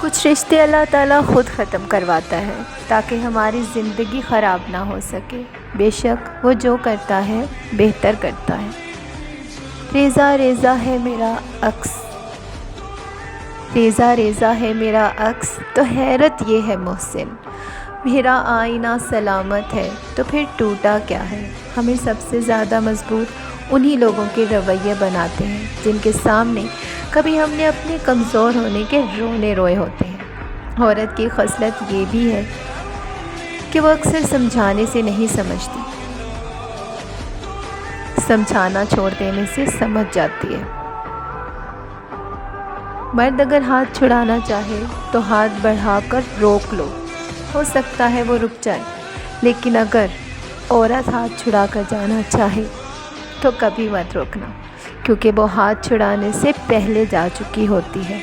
کچھ رشتے اللہ تعالیٰ خود ختم کرواتا ہے تاکہ ہماری زندگی خراب نہ ہو سکے۔ بے شک وہ جو کرتا ہے بہتر کرتا ہے۔ ریزہ ریزہ ہے میرا عکس، ریزہ ریزہ ہے میرا عکس تو حیرت یہ ہے محسن، میرا آئینہ سلامت ہے تو پھر ٹوٹا کیا ہے۔ ہمیں سب سے زیادہ مضبوط انہی لوگوں کے رویے بناتے ہیں جن کے سامنے کبھی ہم نے اپنے کمزور ہونے کے رونے روئے ہوتے ہیں۔ عورت کی خصلت یہ بھی ہے کہ وہ اکثر سمجھانے سے نہیں سمجھتی، سمجھانا چھوڑ دینے سے سمجھ جاتی ہے۔ مرد اگر ہاتھ چھڑانا چاہے تو ہاتھ بڑھا کر روک لو، ہو سکتا ہے وہ رک جائے، لیکن اگر عورت ہاتھ چھڑا کر جانا چاہے تو کبھی مت روکنا، کیونکہ وہ ہاتھ چھڑانے سے پہلے جا چکی ہوتی ہے۔